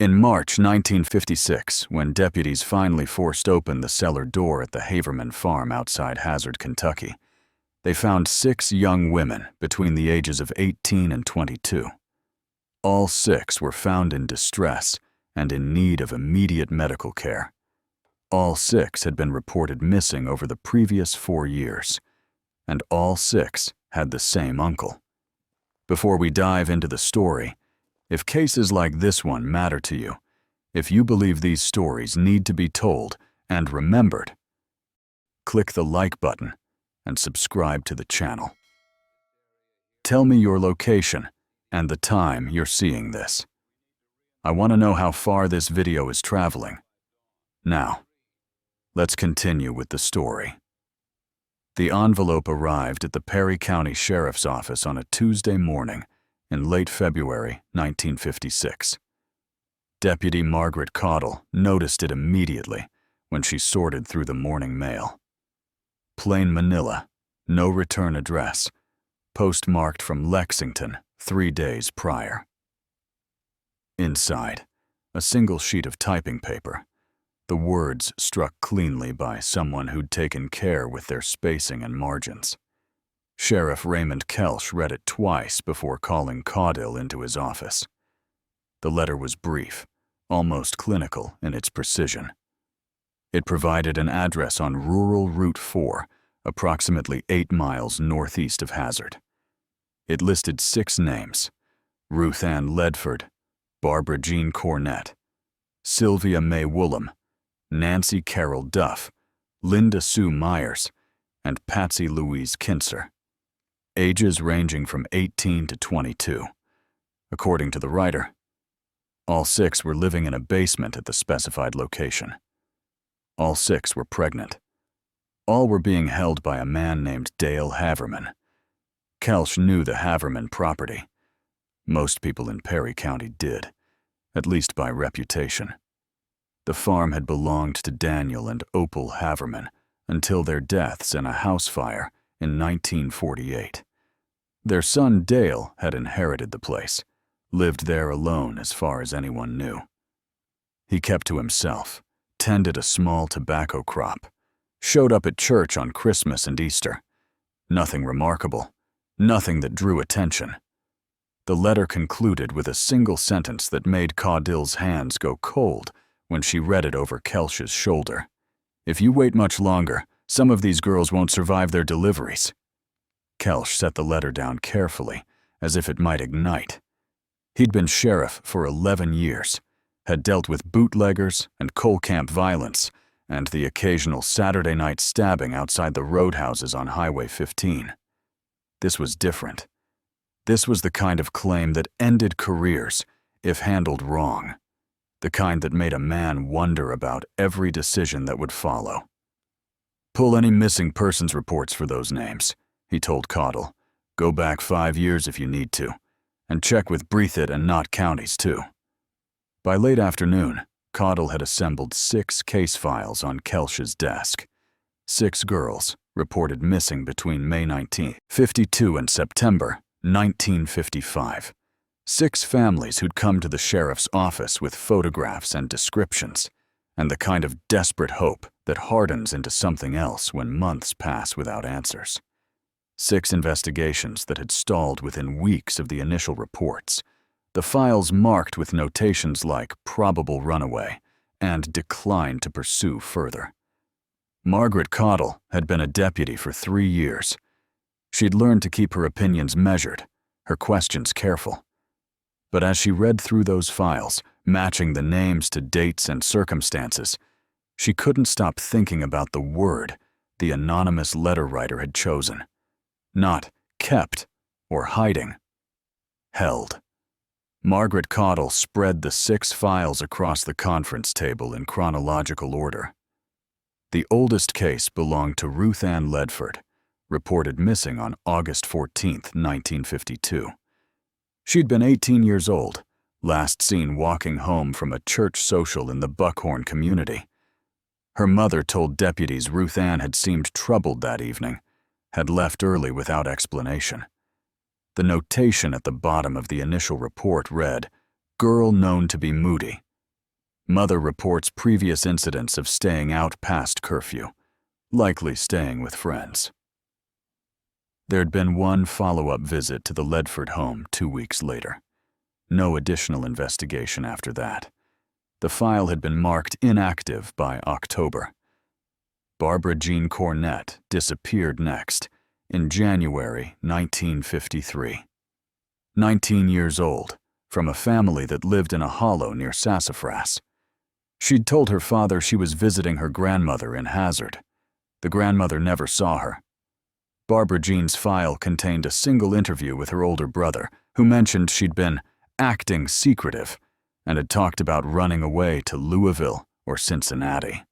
In March 1956, when deputies finally forced open the cellar door at the Haverman farm outside Hazard, Kentucky, they found 6 young women between the ages of 18 and 22. All 6 were found in distress and in need of immediate medical care. All 6 had been reported missing over the previous 4 years, and all 6 had the same uncle. Before we dive into the story, if cases like this one matter to you, if you believe these stories need to be told and remembered, click the like button and subscribe to the channel. Tell me your location and the time you're seeing this. I want to know how far this video is traveling. Now, let's continue with the story. The envelope arrived at the Perry County Sheriff's Office on a Tuesday morning in late February 1956. Deputy Margaret Caudle noticed it immediately when she sorted through the morning mail. Plain Manila, no return address, postmarked from Lexington 3 days prior. Inside, a single sheet of typing paper, the words struck cleanly by someone who'd taken care with their spacing and margins. Sheriff Raymond Kelsch read it twice before calling Caudle into his office. The letter was brief, almost clinical in its precision. It provided an address on rural Route 4, approximately 8 miles northeast of Hazard. It listed 6 names: Ruth Ann Ledford, Barbara Jean Cornett, Sylvia Mae Woolham, Nancy Carol Duff, Linda Sue Myers, and Patsy Louise Kinser. Ages ranging from 18 to 22. According to the writer, all 6 were living in a basement at the specified location. All 6 were pregnant. All were being held by a man named Dale Haverman. Kelsch knew the Haverman property. Most people in Perry County did, at least by reputation. The farm had belonged to Daniel and Opal Haverman until their deaths in a house fire in 1948. Their son Dale had inherited the place, lived there alone as far as anyone knew. He kept to himself, tended a small tobacco crop, showed up at church on Christmas and Easter. Nothing remarkable, nothing that drew attention. The letter concluded with a single sentence that made Caudle's hands go cold when she read it over Kelsch's shoulder. "If you wait much longer, some of these girls won't survive their deliveries." Kelsch set the letter down carefully, as if it might ignite. He'd been sheriff for 11 years, had dealt with bootleggers and coal camp violence, and the occasional Saturday night stabbing outside the roadhouses on Highway 15. This was different. This was the kind of claim that ended careers if handled wrong, the kind that made a man wonder about every decision that would follow. "Pull any missing persons reports for those names," he told Caudle. "Go back 5 years if you need to, and check with Breathitt and Knott counties too." By late afternoon, Caudle had assembled 6 case files on Kelsch's desk. 6 girls reported missing between May 1952 and September 1955. 6 families who'd come to the sheriff's office with photographs and descriptions, and the kind of desperate hope that hardens into something else when months pass without answers. 6 investigations that had stalled within weeks of the initial reports, the files marked with notations like "probable runaway" and "declined to pursue further." Margaret Caudle had been a deputy for 3 years. She'd learned to keep her opinions measured, her questions careful. But as she read through those files, matching the names to dates and circumstances, she couldn't stop thinking about the word the anonymous letter writer had chosen. Not kept or hiding. Held. Margaret Caudle spread the 6 files across the conference table in chronological order. The oldest case belonged to Ruth Ann Ledford, reported missing on August 14, 1952. She'd been 18 years old, last seen walking home from a church social in the Buckhorn community. Her mother told deputies Ruth Ann had seemed troubled that evening, had left early without explanation. The notation at the bottom of the initial report read, "Girl known to be moody, Mother reports previous incidents of staying out past curfew, likely staying with friends. There'd been one follow-up visit to the Ledford home 2 weeks later. No additional investigation after that. The file had been marked inactive by October. Barbara Jean Cornett disappeared next, in January 1953. 19 years old, from a family that lived in a hollow near Sassafras. She'd told her father she was visiting her grandmother in Hazard. The grandmother never saw her. Barbara Jean's file contained a single interview with her older brother, who mentioned she'd been acting secretive and had talked about running away to Louisville or Cincinnati.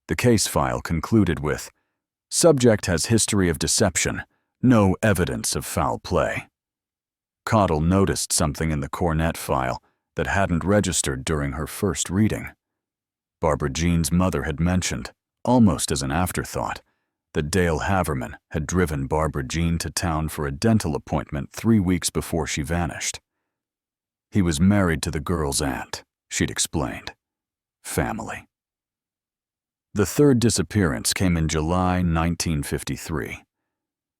The case file concluded with, "Subject has history of deception, no evidence of foul play." Cottle noticed something in the Cornett file that hadn't registered during her first reading. Barbara Jean's mother had mentioned, almost as an afterthought, that Dale Haverman had driven Barbara Jean to town for a dental appointment 3 weeks before she vanished. He was married to the girl's aunt, she'd explained. Family. The third disappearance came in July 1953.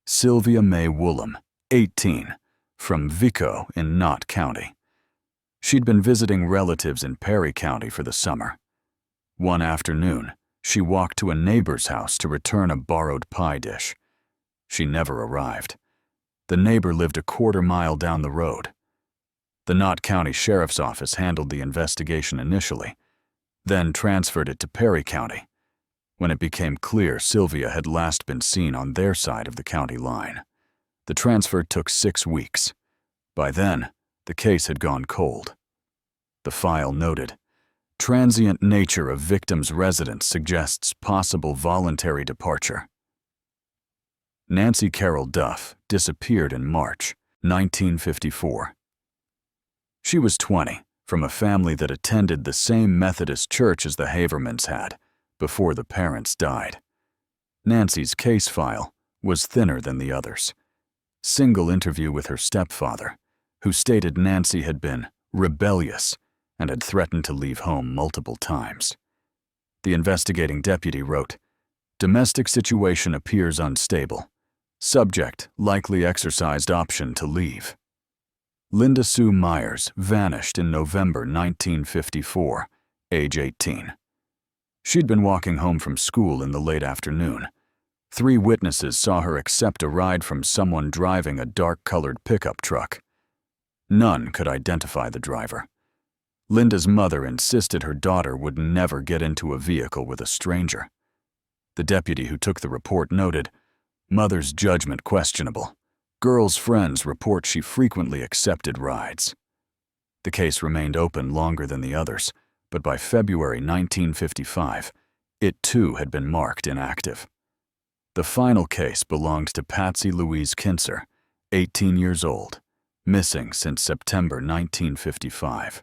Sylvia Mae Woolham, 18, from Vico in Knott County. She'd been visiting relatives in Perry County for the summer. One afternoon, she walked to a neighbor's house to return a borrowed pie dish. She never arrived. The neighbor lived a quarter-mile down the road. The Knott County Sheriff's Office handled the investigation initially, then transferred it to Perry County, when it became clear Sylvia had last been seen on their side of the county line. The transfer took 6 weeks. By then, the case had gone cold. The file noted, "Transient nature of victim's residence suggests possible voluntary departure." Nancy Carol Duff disappeared in March 1954. She was 20, from a family that attended the same Methodist church as the Havermans had, before the parents died. Nancy's case file was thinner than the others. Single interview with her stepfather, who stated Nancy had been rebellious and had threatened to leave home multiple times. The investigating deputy wrote, "Domestic situation appears unstable. Subject likely exercised option to leave." Linda Sue Myers vanished in November 1954, age 18. She'd been walking home from school in the late afternoon. 3 witnesses saw her accept a ride from someone driving a dark-colored pickup truck. None could identify the driver. Linda's mother insisted her daughter would never get into a vehicle with a stranger. The deputy who took the report noted, "Mother's judgment questionable. Girl's friends report she frequently accepted rides." The case remained open longer than the others, but by February 1955, it too had been marked inactive. The final case belonged to Patsy Louise Kinser, 18 years old, missing since September 1955.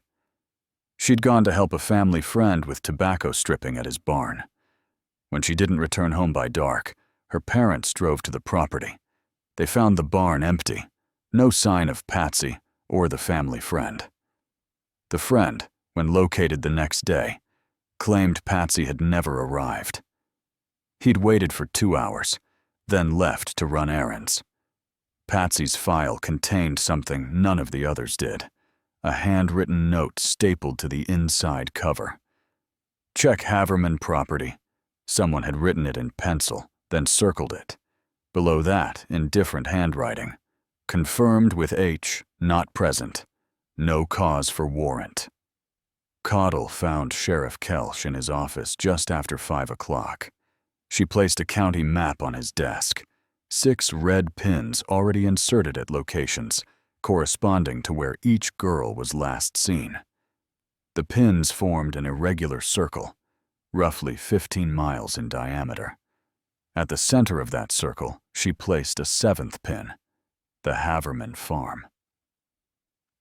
She'd gone to help a family friend with tobacco stripping at his barn. When she didn't return home by dark, her parents drove to the property. They found the barn empty, no sign of Patsy or the family friend. The friend, when located the next day, claimed Patsy had never arrived. He'd waited for 2 hours, then left to run errands. Patsy's file contained something none of the others did, a handwritten note stapled to the inside cover. "Check Haverman property." Someone had written it in pencil, then circled it. Below that, in different handwriting, "Confirmed with H, not present. No cause for warrant." Cottle found Sheriff Kelsch in his office just after 5 o'clock. She placed a county map on his desk, 6 red pins already inserted at locations corresponding to where each girl was last seen. The pins formed an irregular circle, roughly 15 miles in diameter. At the center of that circle, she placed a 7th pin, the Haverman farm.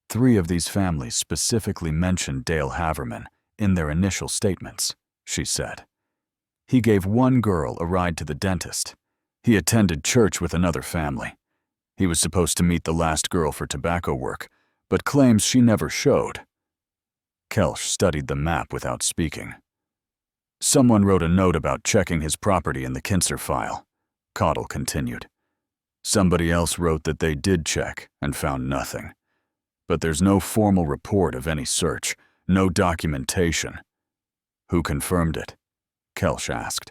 3 of these families specifically mentioned Dale Haverman in their initial statements, she said. He gave one girl a ride to the dentist. He attended church with another family. He was supposed to meet the last girl for tobacco work, but claims she never showed. Kelsch studied the map without speaking. Someone wrote a note about checking his property in the Kinser file. Caudle continued. Somebody else wrote that they did check and found nothing. But there's no formal report of any search, no documentation. Who confirmed it? Kelsch asked.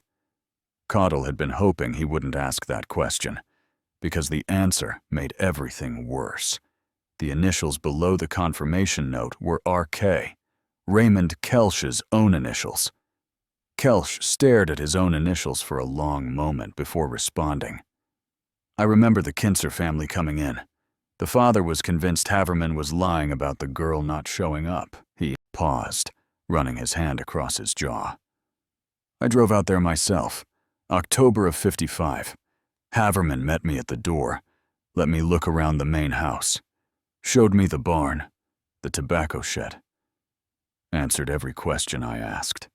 Caudle had been hoping he wouldn't ask that question, because the answer made everything worse. The initials below the confirmation note were RK, Raymond Kelsch's own initials. Kelsch stared at his own initials for a long moment before responding. I remember the Kinser family coming in. The father was convinced Haverman was lying about the girl not showing up. He paused, running his hand across his jaw. I drove out there myself, October of '55. Haverman met me at the door, let me look around the main house, showed me the barn, the tobacco shed, answered every question I asked.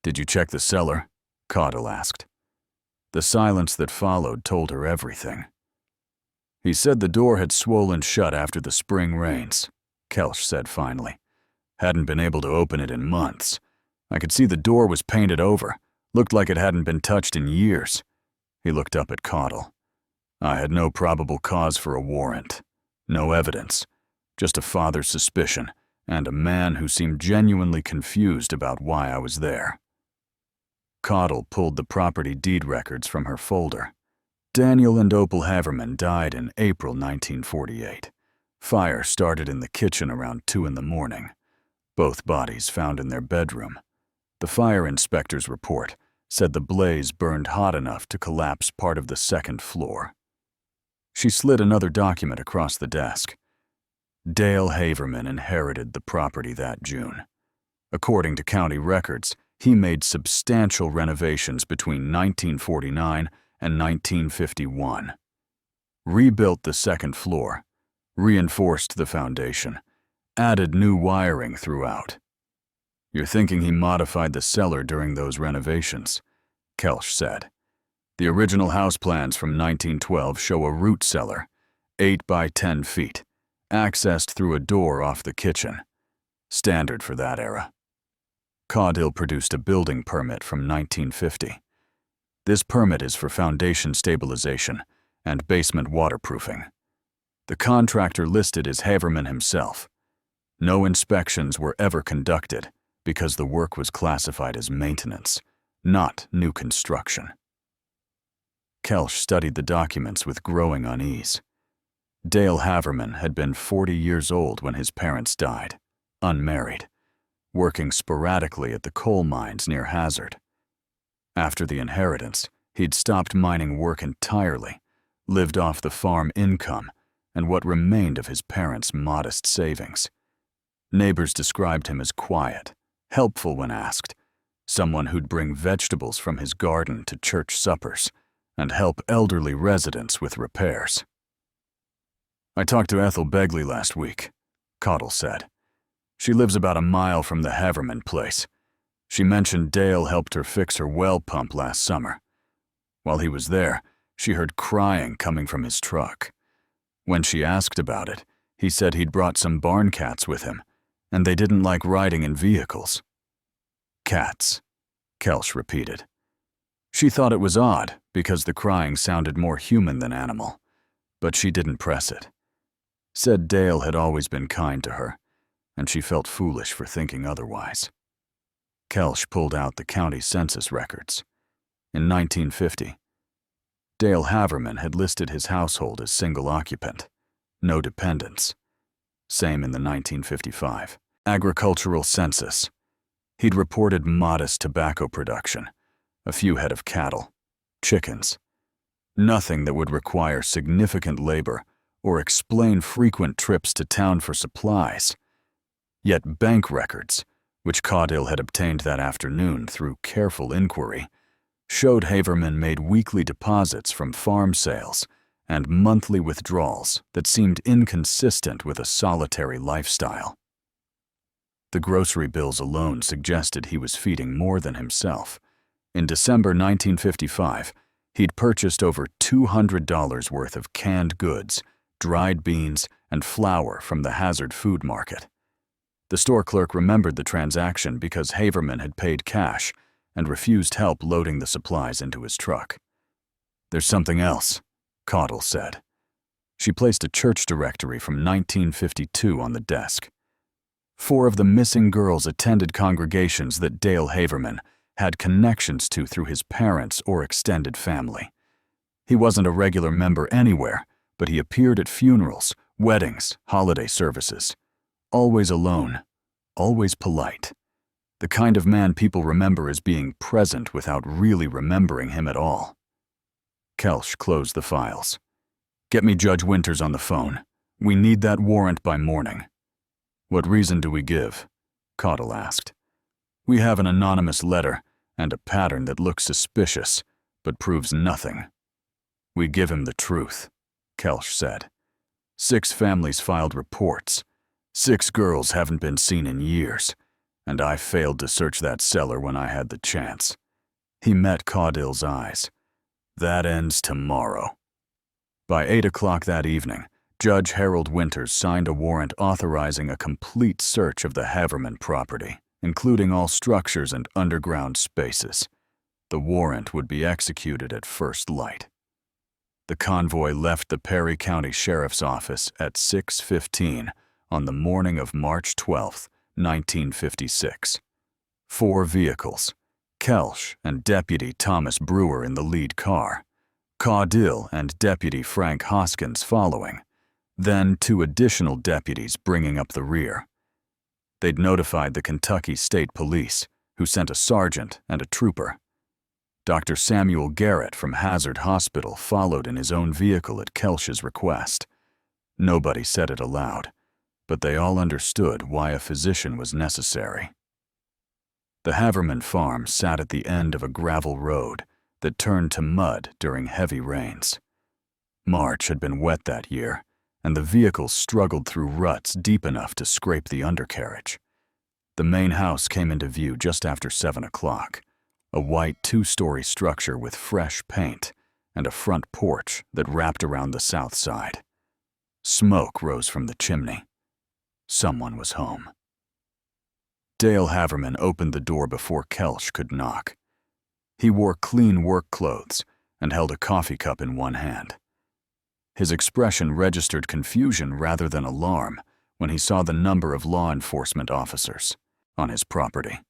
Did you check the cellar? Caudle asked. The silence that followed told her everything. He said the door had swollen shut after the spring rains, Kelsch said finally. Hadn't been able to open it in months. I could see the door was painted over, looked like it hadn't been touched in years. He looked up at Caudle. I had no probable cause for a warrant. No evidence. Just a father's suspicion, and a man who seemed genuinely confused about why I was there. Caudle pulled the property deed records from her folder. Daniel and Opal Haverman died in April 1948. Fire started in the kitchen around 2 in the morning. Both bodies found in their bedroom. The fire inspector's report said the blaze burned hot enough to collapse part of the second floor. She slid another document across the desk. Dale Haverman inherited the property that June. According to county records, he made substantial renovations between 1949 and 1951. Rebuilt the second floor, reinforced the foundation, added new wiring throughout. You're thinking he modified the cellar during those renovations, Kelsch said. The original house plans from 1912 show a root cellar, 8 by 10 feet, accessed through a door off the kitchen. Standard for that era. Caudle produced a building permit from 1950. This permit is for foundation stabilization and basement waterproofing. The contractor listed is Haverman himself. No inspections were ever conducted because the work was classified as maintenance, not new construction. Kelsch studied the documents with growing unease. Dale Haverman had been 40 years old when his parents died, unmarried, working sporadically at the coal mines near Hazard. After the inheritance, he'd stopped mining work entirely, lived off the farm income and what remained of his parents' modest savings. Neighbors described him as quiet, helpful when asked, someone who'd bring vegetables from his garden to church suppers and help elderly residents with repairs. I talked to Ethel Begley last week, Caudle said. She lives about a mile from the Haverman place. She mentioned Dale helped her fix her well pump last summer. While he was there, she heard crying coming from his truck. When she asked about it, he said he'd brought some barn cats with him, and they didn't like riding in vehicles. Cats, Kelsch repeated. She thought it was odd because the crying sounded more human than animal, but she didn't press it. Said Dale had always been kind to her, and she felt foolish for thinking otherwise. Kelsch pulled out the county census records. In 1950, Dale Haverman had listed his household as single occupant, no dependents. Same in the 1955 agricultural census. He'd reported modest tobacco production, a few head of cattle, chickens. Nothing that would require significant labor or explain frequent trips to town for supplies. Yet bank records, which Caudle had obtained that afternoon through careful inquiry, showed Haverman made weekly deposits from farm sales and monthly withdrawals that seemed inconsistent with a solitary lifestyle. The grocery bills alone suggested he was feeding more than himself. In December 1955, he'd purchased over $200 worth of canned goods, dried beans, and flour from the Hazard Food Market. The store clerk remembered the transaction because Haverman had paid cash and refused help loading the supplies into his truck. "There's something else," Caudle said. She placed a church directory from 1952 on the desk. 4 of the missing girls attended congregations that Dale Haverman had connections to through his parents or extended family. He wasn't a regular member anywhere, but he appeared at funerals, weddings, holiday services. Always alone, always polite. The kind of man people remember as being present without really remembering him at all. Kelsch closed the files. "Get me Judge Winters on the phone. We need that warrant by morning." "What reason do we give?" Caudle asked. "We have an anonymous letter and a pattern that looks suspicious, but proves nothing." "We give him the truth," Kelsch said. 6 families filed reports. 6 girls haven't been seen in years, and I failed to search that cellar when I had the chance. He met Caudle's eyes. "That ends tomorrow." By 8 o'clock that evening, Judge Harold Winters signed a warrant authorizing a complete search of the Haverman property, including all structures and underground spaces. The warrant would be executed at first light. The convoy left the Perry County Sheriff's Office at 6:15 on the morning of March 12, 1956. 4 vehicles, Kelsch and Deputy Thomas Brewer in the lead car, Caudle and Deputy Frank Hoskins following, then 2 additional deputies bringing up the rear. They'd notified the Kentucky State Police, who sent a sergeant and a trooper. Dr. Samuel Garrett from Hazard Hospital followed in his own vehicle at Kelsch's request. Nobody said it aloud, but they all understood why a physician was necessary. The Haverman farm sat at the end of a gravel road that turned to mud during heavy rains. March had been wet that year, and the vehicles struggled through ruts deep enough to scrape the undercarriage. The main house came into view just after 7 o'clock, a white 2-story structure with fresh paint and a front porch that wrapped around the south side. Smoke rose from the chimney. Someone was home. Dale Haverman opened the door before Kelsch could knock. He wore clean work clothes and held a coffee cup in one hand. His expression registered confusion rather than alarm when he saw the number of law enforcement officers on his property.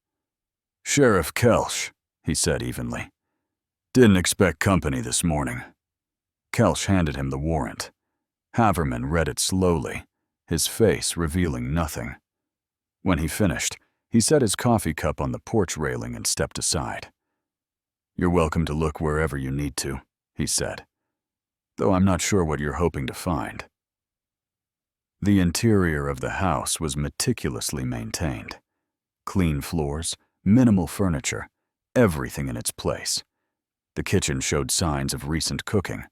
"Sheriff Kelsch," he said evenly. "Didn't expect company this morning." Kelsch handed him the warrant. Haverman read it slowly, his face revealing nothing. When he finished, he set his coffee cup on the porch railing and stepped aside. "You're welcome to look wherever you need to," he said, "though I'm not sure what you're hoping to find." The interior of the house was meticulously maintained. Clean floors, minimal furniture, everything in its place. The kitchen showed signs of recent cooking,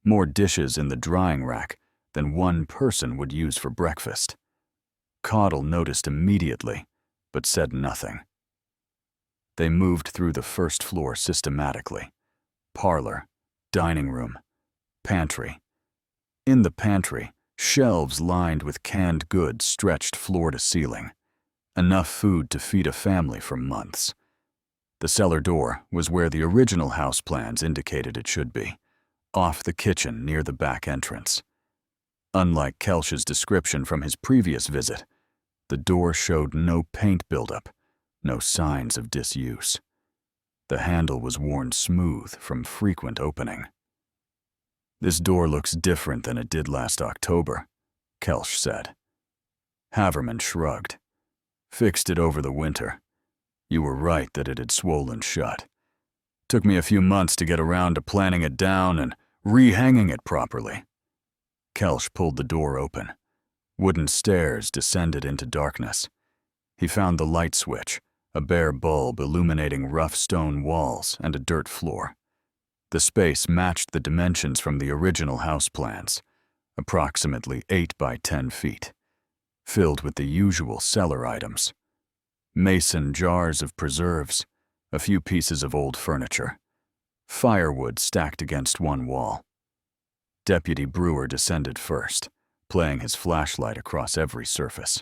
more dishes in the drying rack than one person would use for breakfast. Caudle noticed immediately, but said nothing. They moved through the first floor systematically. Parlor, dining room, pantry. In the pantry, shelves lined with canned goods stretched floor to ceiling. Enough food to feed a family for months. The cellar door was where the original house plans indicated it should be, off the kitchen near the back entrance. Unlike Kelsch's description from his previous visit, the door showed no paint buildup, no signs of disuse. The handle was worn smooth from frequent opening. "This door looks different than it did last October," Kelsch said. Haverman shrugged. "Fixed it over the winter. You were right that it had swollen shut. Took me a few months to get around to planning it down and rehanging it properly." Kelsch pulled the door open. Wooden stairs descended into darkness. He found the light switch, a bare bulb illuminating rough stone walls and a dirt floor. The space matched the dimensions from the original house plans, approximately 8 by 10 feet, filled with the usual cellar items. Mason jars of preserves, a few pieces of old furniture, firewood stacked against one wall. Deputy Brewer descended first, playing his flashlight across every surface.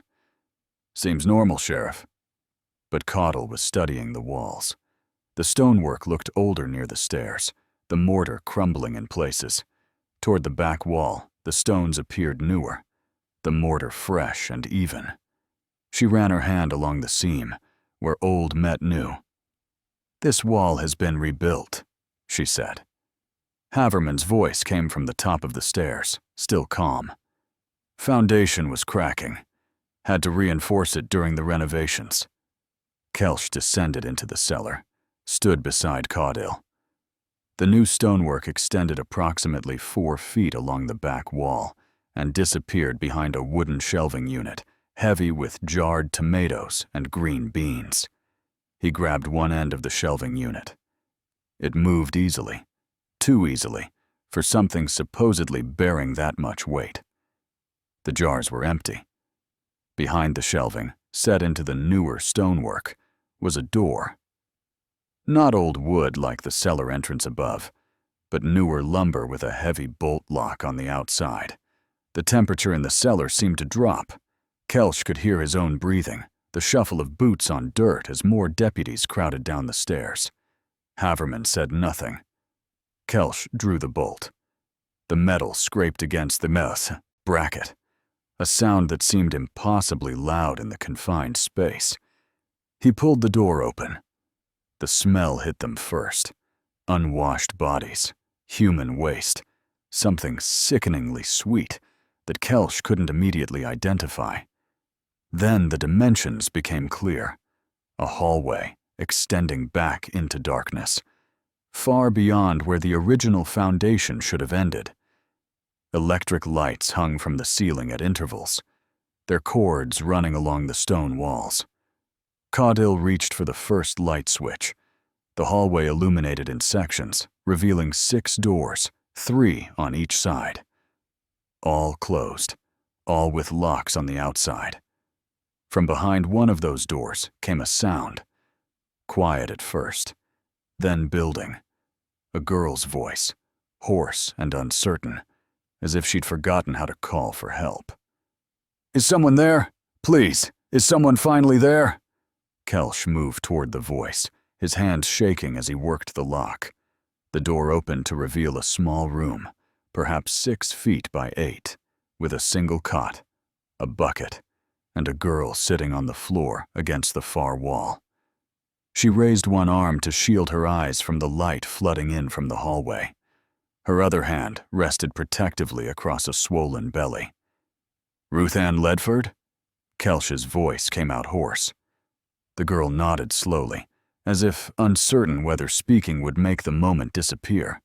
Seems normal, Sheriff. But Caudle was studying the walls. The stonework looked older near the stairs, the mortar crumbling in places. Toward the back wall, the stones appeared newer, the mortar fresh and even. She ran her hand along the seam, where old met new. "This wall has been rebuilt," she said. Haverman's voice came from the top of the stairs, still calm. "Foundation was cracking. Had to reinforce it during the renovations." Kelsch descended into the cellar, stood beside Caudle. The new stonework extended approximately 4 feet along the back wall and disappeared behind a wooden shelving unit, heavy with jarred tomatoes and green beans. He grabbed one end of the shelving unit. It moved easily, too easily, for something supposedly bearing that much weight. The jars were empty. Behind the shelving, set into the newer stonework, was a door. Not old wood like the cellar entrance above, but newer lumber with a heavy bolt lock on the outside. The temperature in the cellar seemed to drop. Kelsch could hear his own breathing, the shuffle of boots on dirt as more deputies crowded down the stairs. Haverman said nothing. Kelsch drew the bolt. The metal scraped against the bracket, a sound that seemed impossibly loud in the confined space. He pulled the door open. The smell hit them first. Unwashed bodies, human waste, something sickeningly sweet that Kelsch couldn't immediately identify. Then the dimensions became clear. A hallway extending back into darkness, far beyond where the original foundation should have ended. Electric lights hung from the ceiling at intervals, their cords running along the stone walls. Caudle reached for the first light switch. The hallway illuminated in sections, revealing 6 doors, 3 on each side. All closed, all with locks on the outside. From behind one of those doors came a sound. Quiet at first, then building. A girl's voice, hoarse and uncertain, as if she'd forgotten how to call for help. "Is someone there? Please, is someone finally there?" Kelsch moved toward the voice, his hands shaking as he worked the lock. The door opened to reveal a small room, perhaps 6 feet by 8, with a single cot, a bucket, and a girl sitting on the floor against the far wall. She raised one arm to shield her eyes from the light flooding in from the hallway. Her other hand rested protectively across a swollen belly. "Ruth Ann Ledford?" Kelsch's voice came out hoarse. The girl nodded slowly, as if uncertain whether speaking would make the moment disappear.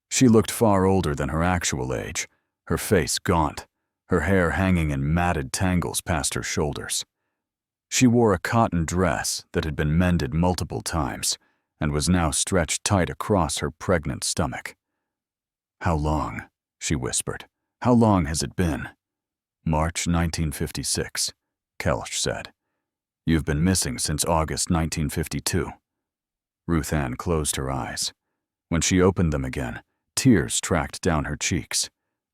She looked far older than her actual age, her face gaunt, her hair hanging in matted tangles past her shoulders. She wore a cotton dress that had been mended multiple times and was now stretched tight across her pregnant stomach. "How long?" she whispered. "How long has it been?" "March 1956, Kelsch said. "You've been missing since August 1952. Ruth Ann closed her eyes. When she opened them again, tears tracked down her cheeks.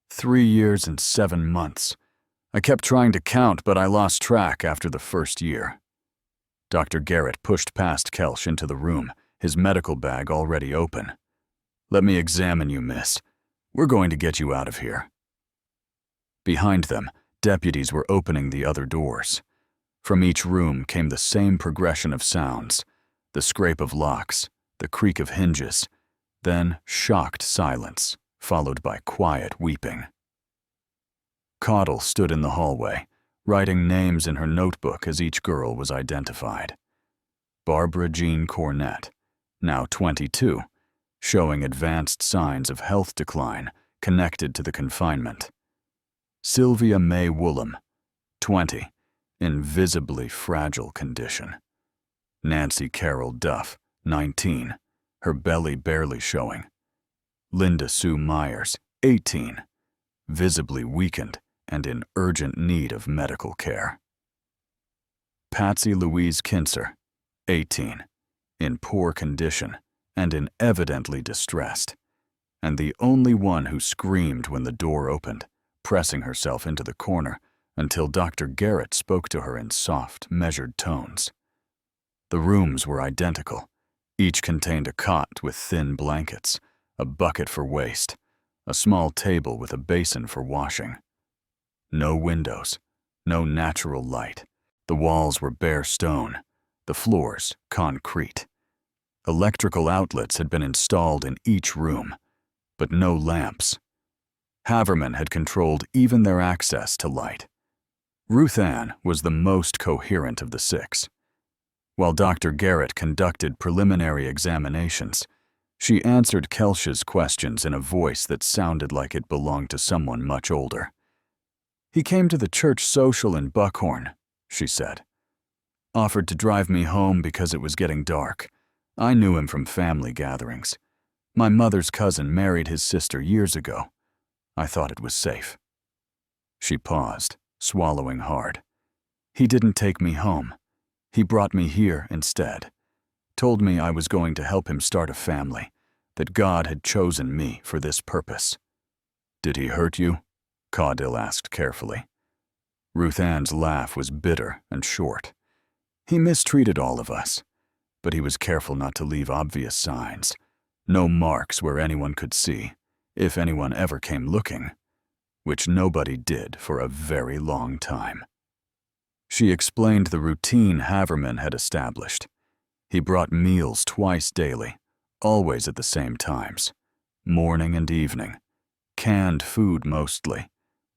3 years and 7 months. I kept trying to count, but I lost track after the first year." Dr. Garrett pushed past Kelsch into the room, his medical bag already open. "Let me examine you, miss. We're going to get you out of here." Behind them, deputies were opening the other doors. From each room came the same progression of sounds, the scrape of locks, the creak of hinges, then shocked silence, followed by quiet weeping. Caudle stood in the hallway, writing names in her notebook as each girl was identified. Barbara Jean Cornett, now 22, showing advanced signs of health decline connected to the confinement. Sylvia May Woolham, 20, in visibly fragile condition. Nancy Carol Duff, 19, her belly barely showing. Linda Sue Myers, 18, visibly weakened and in urgent need of medical care. Patsy Louise Kinser, 18, in poor condition and in evidently distressed, and the only one who screamed when the door opened, pressing herself into the corner until Dr. Garrett spoke to her in soft, measured tones. The rooms were identical. Each contained a cot with thin blankets, a bucket for waste, a small table with a basin for washing. No windows, no natural light. The walls were bare stone, the floors concrete. Electrical outlets had been installed in each room, but no lamps. Haverman had controlled even their access to light. Ruth Ann was the most coherent of the six. While Dr. Garrett conducted preliminary examinations, she answered Kelsch's questions in a voice that sounded like it belonged to someone much older. "He came to the church social in Buckhorn," she said. "Offered to drive me home because it was getting dark. I knew him from family gatherings. My mother's cousin married his sister years ago. I thought it was safe." She paused, swallowing hard. "He didn't take me home. He brought me here instead. Told me I was going to help him start a family, that God had chosen me for this purpose." "Did he hurt you?" Caudill asked carefully. Ruth Ann's laugh was bitter and short. "He mistreated all of us, but he was careful not to leave obvious signs. No marks where anyone could see, if anyone ever came looking, which nobody did for a very long time." She explained the routine Haverman had established. He brought meals twice daily, always at the same times, morning and evening, canned food mostly,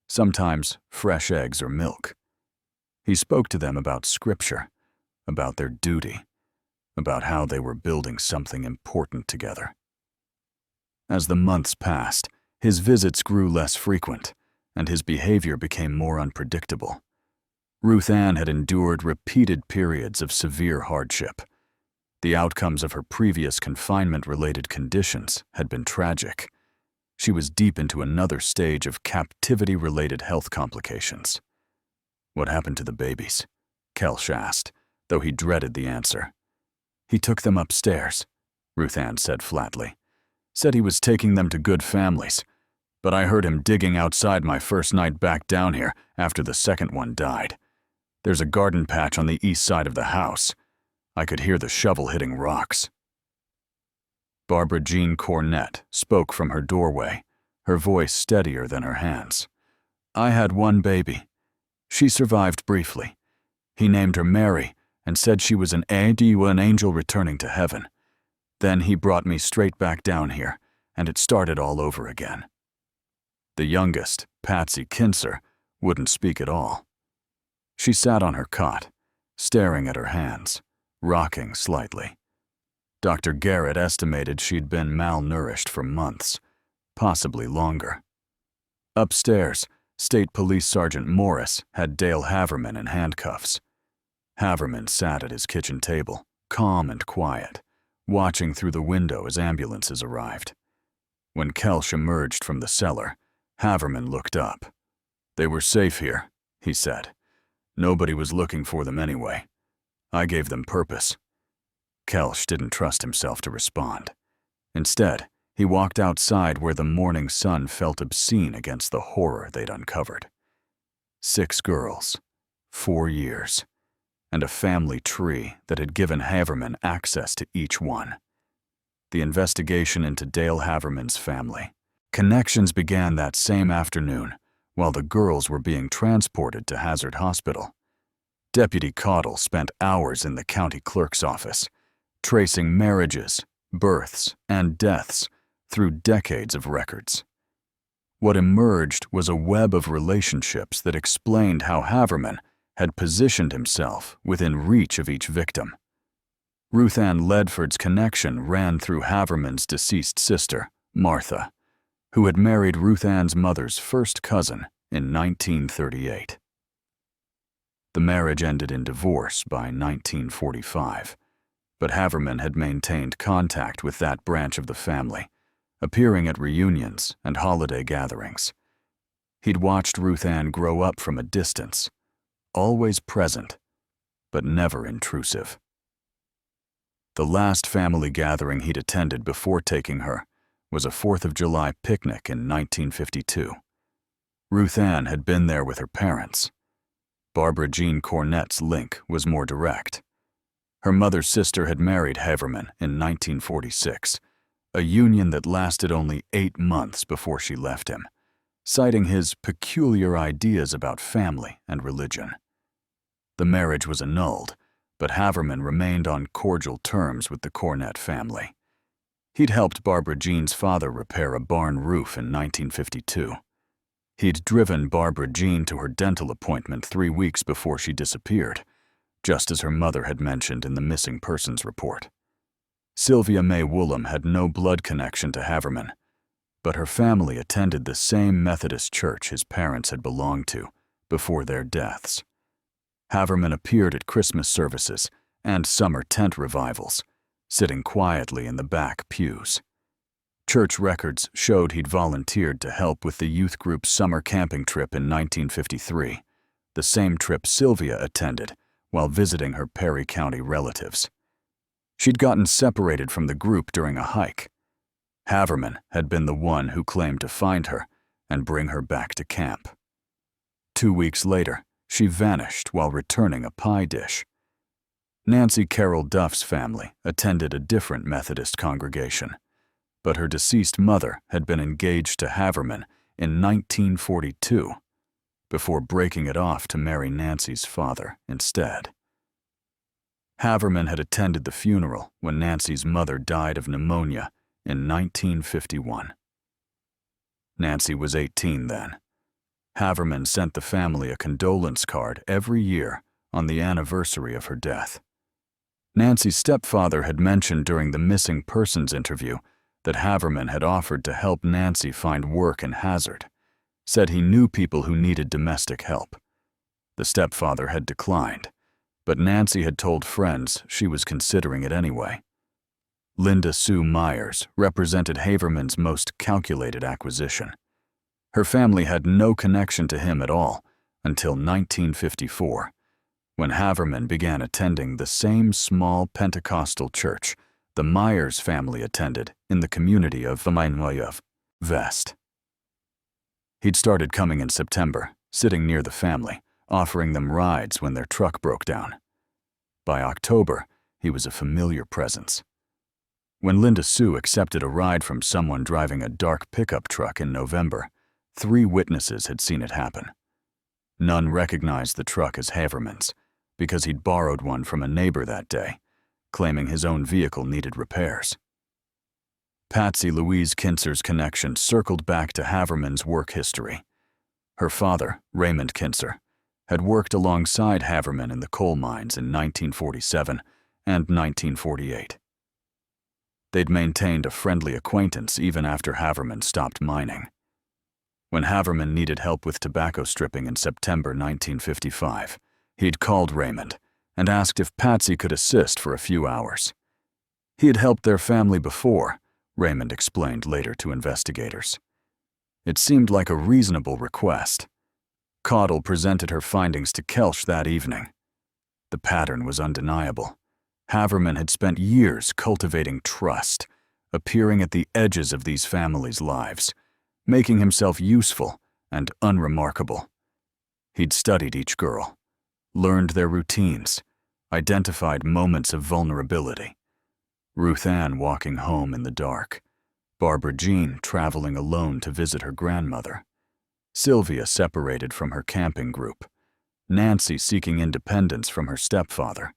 sometimes fresh eggs or milk. He spoke to them about scripture, about their duty, about how they were building something important together. As the months passed, his visits grew less frequent, and his behavior became more unpredictable. Ruth Ann had endured repeated periods of severe hardship. The outcomes of her previous confinement-related conditions had been tragic. She was deep into another stage of captivity-related health complications. "What happened to the babies?" Kelsch asked, though he dreaded the answer. "He took them upstairs," Ruth Ann said flatly. "Said he was taking them to good families, but I heard him digging outside my first night back down here after the second one died. There's a garden patch on the east side of the house. I could hear the shovel hitting rocks." Barbara Jean Cornett spoke from her doorway, her voice steadier than her hands. "I had one baby. She survived briefly. He named her Mary and said she was an angel returning to heaven. Then he brought me straight back down here, and it started all over again." The youngest, Patsy Kinser, wouldn't speak at all. She sat on her cot, staring at her hands, rocking slightly. Dr. Garrett estimated she'd been malnourished for months, possibly longer. Upstairs, State Police Sergeant Morris had Dale Haverman in handcuffs. Haverman sat at his kitchen table, calm and quiet, watching through the window as ambulances arrived. When Kelsch emerged from the cellar, Haverman looked up. "They were safe here," he said. "Nobody was looking for them anyway. I gave them purpose." Kelsch didn't trust himself to respond. Instead, he walked outside where the morning sun felt obscene against the horror they'd uncovered. 6 girls, 4 years, and a family tree that had given Haverman access to each one. The investigation into Dale Haverman's family. Connections began that same afternoon, while the girls were being transported to Hazard Hospital. Deputy Caudill spent hours in the county clerk's office, tracing marriages, births, and deaths through decades of records. What emerged was a web of relationships that explained how Haverman had positioned himself within reach of each victim. Ruth Ann Ledford's connection ran through Haverman's deceased sister, Martha, who had married Ruth Ann's mother's first cousin in 1938. The marriage ended in divorce by 1945, but Haverman had maintained contact with that branch of the family, appearing at reunions and holiday gatherings. He'd watched Ruth Ann grow up from a distance, always present, but never intrusive. The last family gathering he'd attended before taking her was a 4th of July picnic in 1952. Ruth Ann had been there with her parents, Barbara Jean Cornette's link was more direct. Her mother's sister had married Haverman in 1946, a union that lasted only 8 months before she left him, citing his peculiar ideas about family and religion. The marriage was annulled, but Haverman remained on cordial terms with the Cornette family. He'd helped Barbara Jean's father repair a barn roof in 1952. He'd driven Barbara Jean to her dental appointment 3 weeks before she disappeared, just as her mother had mentioned in the missing persons report. Sylvia May Woolham had no blood connection to Haverman, but her family attended the same Methodist church his parents had belonged to before their deaths. Haverman appeared at Christmas services and summer tent revivals, sitting quietly in the back pews. Church records showed he'd volunteered to help with the youth group's summer camping trip in 1953, the same trip Sylvia attended while visiting her Perry County relatives. She'd gotten separated from the group during a hike. Haverman had been the one who claimed to find her and bring her back to camp. 2 weeks later, she vanished while returning a pie dish. Nancy Carroll Duff's family attended a different Methodist congregation, but her deceased mother had been engaged to Haverman in 1942 before breaking it off to marry Nancy's father instead. Haverman had attended the funeral when Nancy's mother died of pneumonia in 1951. Nancy was 18 then. Haverman sent the family a condolence card every year on the anniversary of her death. Nancy's stepfather had mentioned during the missing persons interview that Haverman had offered to help Nancy find work in Hazard, said he knew people who needed domestic help. The stepfather had declined, but Nancy had told friends she was considering it anyway. Linda Sue Myers represented Haverman's most calculated acquisition. Her family had no connection to him at all until 1954, when Haverman began attending the same small Pentecostal church the Myers family attended in the community of Vaminoyev Vest. He'd started coming in September, sitting near the family, offering them rides when their truck broke down. By October, he was a familiar presence. When Linda Sue accepted a ride from someone driving a dark pickup truck in November, 3 witnesses had seen it happen. None recognized the truck as Haverman's because he'd borrowed one from a neighbor that day, claiming his own vehicle needed repairs. Patsy Louise Kinser's connection circled back to Haverman's work history. Her father, Raymond Kinser, had worked alongside Haverman in the coal mines in 1947 and 1948. They'd maintained a friendly acquaintance even after Haverman stopped mining. When Haverman needed help with tobacco stripping in September 1955, he'd called Raymond and asked if Patsy could assist for a few hours. He had helped their family before, Raymond explained later to investigators. It seemed like a reasonable request. Caudle presented her findings to Kelsch that evening. The pattern was undeniable. Haverman had spent years cultivating trust, appearing at the edges of these families' lives, making himself useful and unremarkable. He'd studied each girl, learned their routines, identified moments of vulnerability. Ruth Ann walking home in the dark, Barbara Jean traveling alone to visit her grandmother, Sylvia separated from her camping group, Nancy seeking independence from her stepfather,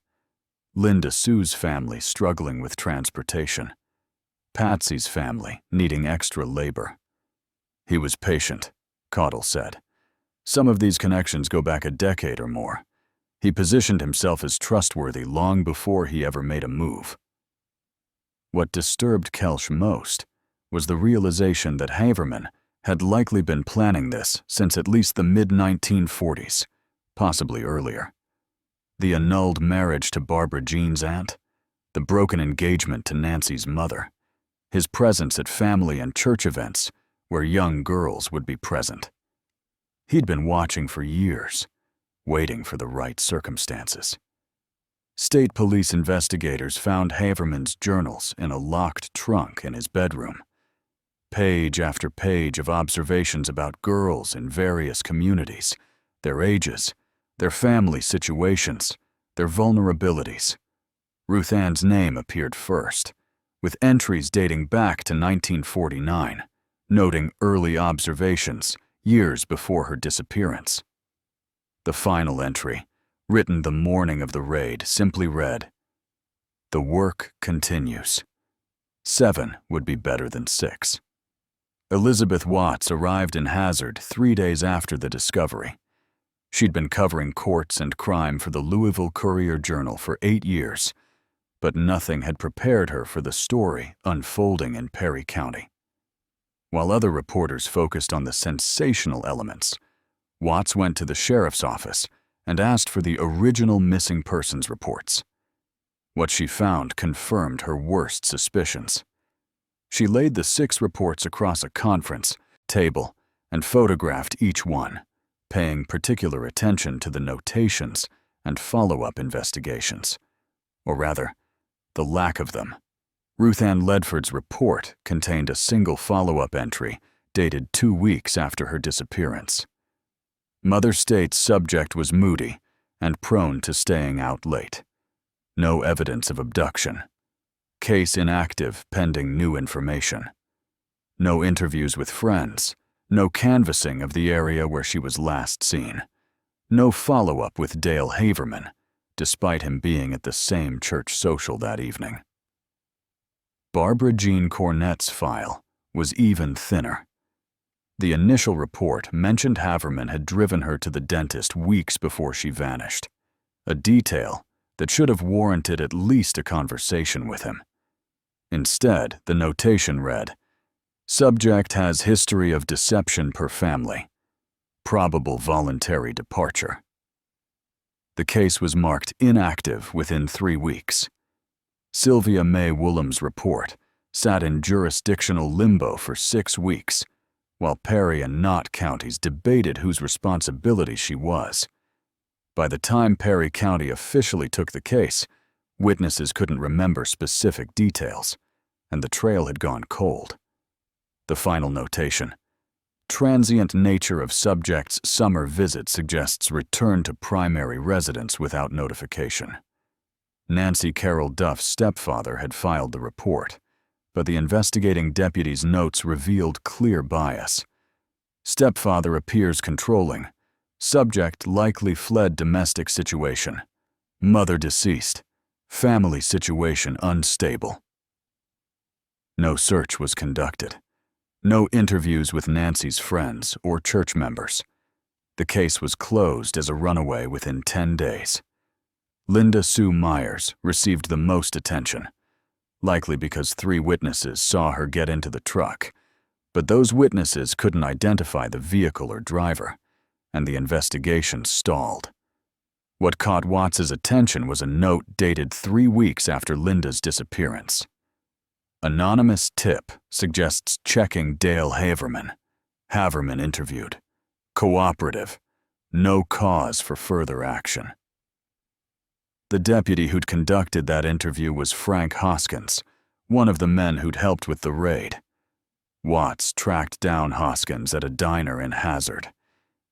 Linda Sue's family struggling with transportation, Patsy's family needing extra labor. He was patient, Caudle said. Some of these connections go back a decade or more. He positioned himself as trustworthy long before he ever made a move. What disturbed Kelsch most was the realization that Haverman had likely been planning this since at least the mid-1940s, possibly earlier. The annulled marriage to Barbara Jean's aunt, the broken engagement to Nancy's mother, his presence at family and church events where young girls would be present. He'd been watching for years, waiting for the right circumstances. State police investigators found Haverman's journals in a locked trunk in his bedroom. Page after page of observations about girls in various communities, their ages, their family situations, their vulnerabilities. Ruth Ann's name appeared first, with entries dating back to 1949, noting early observations years before her disappearance. The final entry, written the morning of the raid, simply read, "The work continues. 7 would be better than 6. Elizabeth Watts arrived in Hazard 3 days after the discovery. She'd been covering courts and crime for the Louisville Courier-Journal for 8 years, but nothing had prepared her for the story unfolding in Perry County. While other reporters focused on the sensational elements, Watts went to the sheriff's office and asked for the original missing persons reports. What she found confirmed her worst suspicions. She laid the 6 reports across a conference table and photographed each one, paying particular attention to the notations and follow-up investigations. Or rather, the lack of them. Ruth Ann Ledford's report contained a single follow-up entry dated 2 weeks after her disappearance. Mother states subject was moody and prone to staying out late. No evidence of abduction. Case inactive pending new information. No interviews with friends. No canvassing of the area where she was last seen. No follow-up with Dale Haverman, despite him being at the same church social that evening. Barbara Jean Cornett's file was even thinner. The initial report mentioned Haverman had driven her to the dentist weeks before she vanished, a detail that should have warranted at least a conversation with him. Instead, the notation read, "Subject has history of deception per family. Probable voluntary departure." The case was marked inactive within 3 weeks. Sylvia May Woolham's report sat in jurisdictional limbo for 6 weeks, while Perry and Knott counties debated whose responsibility she was. By the time Perry County officially took the case, witnesses couldn't remember specific details, and the trail had gone cold. The final notation: transient nature of subject's summer visit suggests return to primary residence without notification. Nancy Carroll Duff's stepfather had filed the report, but the investigating deputy's notes revealed clear bias. Stepfather appears controlling. Subject likely fled domestic situation. Mother deceased. Family situation unstable. No search was conducted. No interviews with Nancy's friends or church members. The case was closed as a runaway within 10 days. Linda Sue Myers received the most attention, likely because 3 witnesses saw her get into the truck, but those witnesses couldn't identify the vehicle or driver, and the investigation stalled. What caught Watts's attention was a note dated 3 weeks after Linda's disappearance. Anonymous tip suggests checking Dale Haverman. Haverman interviewed. Cooperative. No cause for further action. The deputy who'd conducted that interview was Frank Hoskins, one of the men who'd helped with the raid. Watts tracked down Hoskins at a diner in Hazard.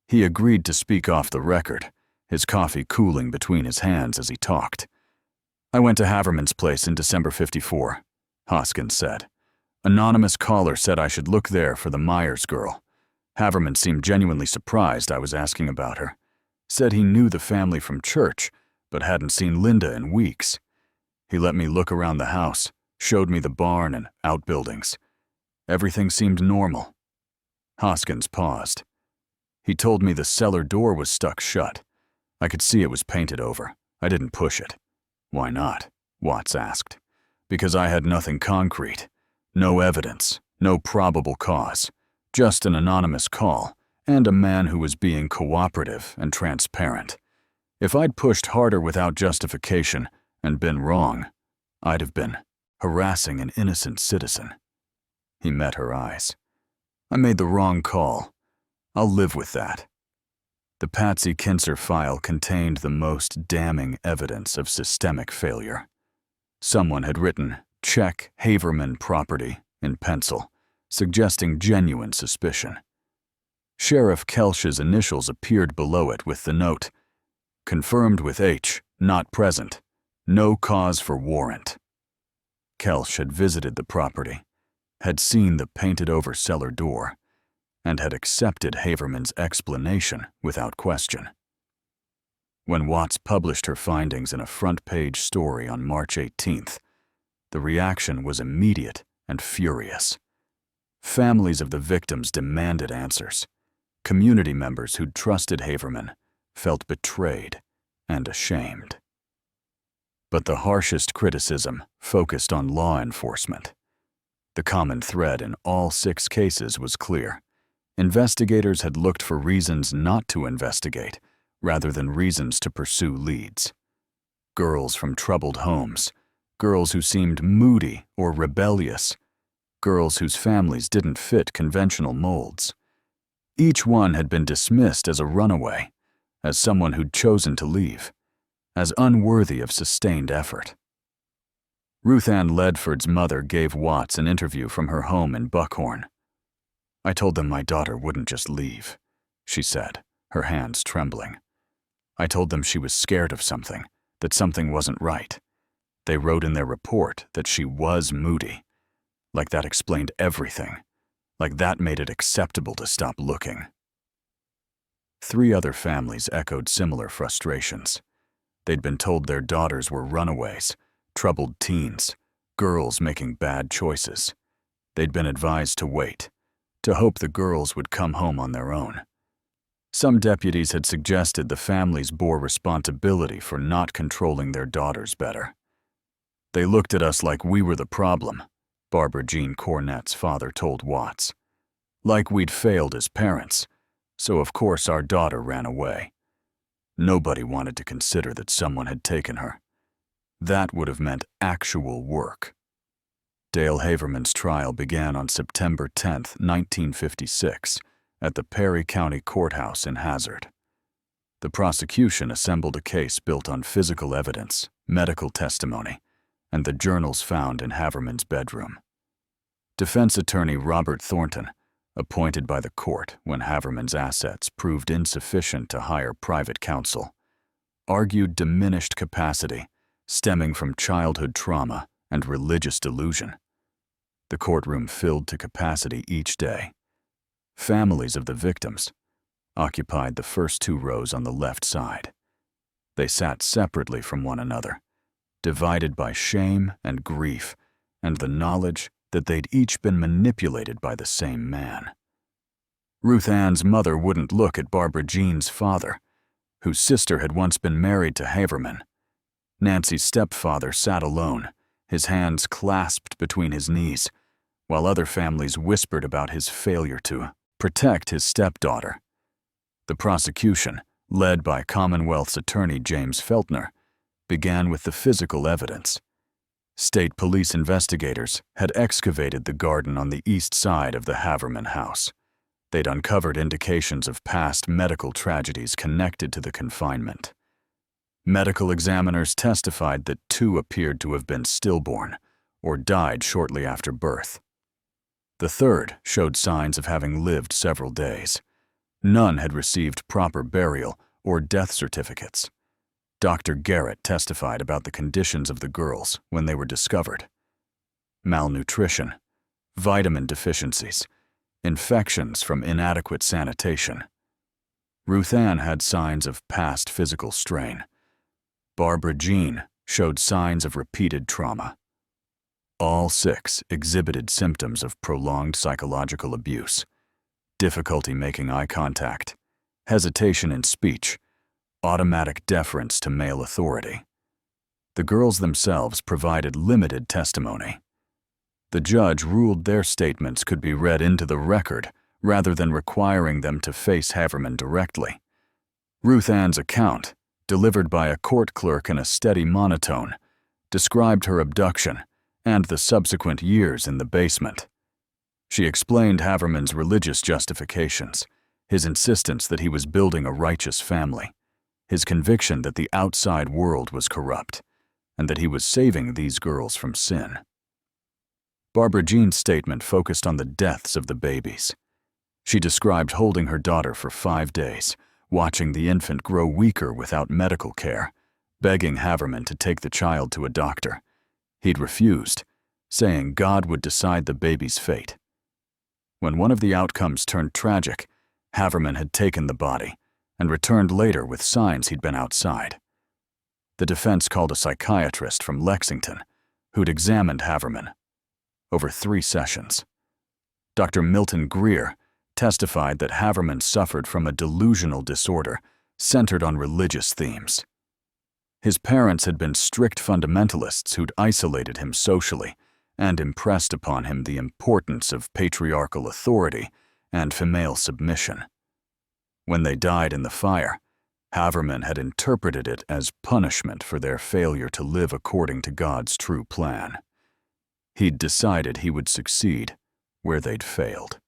He agreed to speak off the record, his coffee cooling between his hands as he talked. "I went to Haverman's place in December '54, Hoskins said. "Anonymous caller said I should look there for the Myers girl. Haverman seemed genuinely surprised I was asking about her. Said he knew the family from church, but hadn't seen Linda in weeks. He let me look around the house, showed me the barn and outbuildings. Everything seemed normal." Hoskins paused. "He told me the cellar door was stuck shut. I could see it was painted over. I didn't push it." "Why not?" Watts asked. "Because I had nothing concrete. No evidence, no probable cause. Just an anonymous call, and a man who was being cooperative and transparent. If I'd pushed harder without justification and been wrong, I'd have been harassing an innocent citizen." He met her eyes. "I made the wrong call. I'll live with that." The Patsy Kinser file contained the most damning evidence of systemic failure. Someone had written, "Check Haverman property," in pencil, suggesting genuine suspicion. Sheriff Kelsch's initials appeared below it with the note, Confirmed with H, not present. No cause for warrant. Kelsch had visited the property, had seen the painted-over cellar door, and had accepted Haverman's explanation without question. When Watts published her findings in a front-page story on March 18th, the reaction was immediate and furious. Families of the victims demanded answers. Community members who'd trusted Haverman felt betrayed and ashamed. But the harshest criticism focused on law enforcement. The common thread in all 6 cases was clear. Investigators had looked for reasons not to investigate, rather than reasons to pursue leads. Girls from troubled homes, girls who seemed moody or rebellious, girls whose families didn't fit conventional molds. Each one had been dismissed as a runaway, as someone who'd chosen to leave, as unworthy of sustained effort. Ruth Ann Ledford's mother gave Watts an interview from her home in Buckhorn. "I told them my daughter wouldn't just leave," she said, her hands trembling. "I told them she was scared of something, that something wasn't right. They wrote in their report that she was moody. Like that explained everything. Like that made it acceptable to stop looking." 3 other families echoed similar frustrations. They'd been told their daughters were runaways, troubled teens, girls making bad choices. They'd been advised to wait, to hope the girls would come home on their own. Some deputies had suggested the families bore responsibility for not controlling their daughters better. "They looked at us like we were the problem," Barbara Jean Cornett's father told Watts. "Like we'd failed as parents, so of course our daughter ran away. Nobody wanted to consider that someone had taken her. That would have meant actual work." Dale Haverman's trial began on September 10, 1956, at the Perry County Courthouse in Hazard. The prosecution assembled a case built on physical evidence, medical testimony, and the journals found in Haverman's bedroom. Defense attorney Robert Thornton, appointed by the court when Haverman's assets proved insufficient to hire private counsel, argued diminished capacity stemming from childhood trauma and religious delusion. The courtroom filled to capacity each day. Families of the victims occupied the first 2 rows on the left side. They sat separately from one another, divided by shame and grief and the knowledge that they'd each been manipulated by the same man. Ruth Ann's mother wouldn't look at Barbara Jean's father, whose sister had once been married to Haverman. Nancy's stepfather sat alone, his hands clasped between his knees, while other families whispered about his failure to protect his stepdaughter. The prosecution, led by Commonwealth's attorney James Feltner, began with the physical evidence. State police investigators had excavated the garden on the east side of the Haverman house. They'd uncovered indications of past medical tragedies connected to the confinement. Medical examiners testified that 2 appeared to have been stillborn or died shortly after birth. The 3rd showed signs of having lived several days. None had received proper burial or death certificates. Dr. Garrett testified about the conditions of the girls when they were discovered. Malnutrition, vitamin deficiencies, infections from inadequate sanitation. Ruth Ann had signs of past physical strain. Barbara Jean showed signs of repeated trauma. All 6 exhibited symptoms of prolonged psychological abuse, difficulty making eye contact, hesitation in speech, automatic deference to male authority. The girls themselves provided limited testimony. The judge ruled their statements could be read into the record rather than requiring them to face Haverman directly. Ruth Ann's account, delivered by a court clerk in a steady monotone, described her abduction and the subsequent years in the basement. She explained Haverman's religious justifications, his insistence that he was building a righteous family, his conviction that the outside world was corrupt, and that he was saving these girls from sin. Barbara Jean's statement focused on the deaths of the babies. She described holding her daughter for 5 days, watching the infant grow weaker without medical care, begging Haverman to take the child to a doctor. He'd refused, saying God would decide the baby's fate. When one of the outcomes turned tragic, Haverman had taken the body and returned later with signs he'd been outside. The defense called a psychiatrist from Lexington who'd examined Haverman over 3 sessions. Dr. Milton Greer testified that Haverman suffered from a delusional disorder centered on religious themes. His parents had been strict fundamentalists who'd isolated him socially and impressed upon him the importance of patriarchal authority and female submission. When they died in the fire, Haverman had interpreted it as punishment for their failure to live according to God's true plan. He'd decided he would succeed where they'd failed.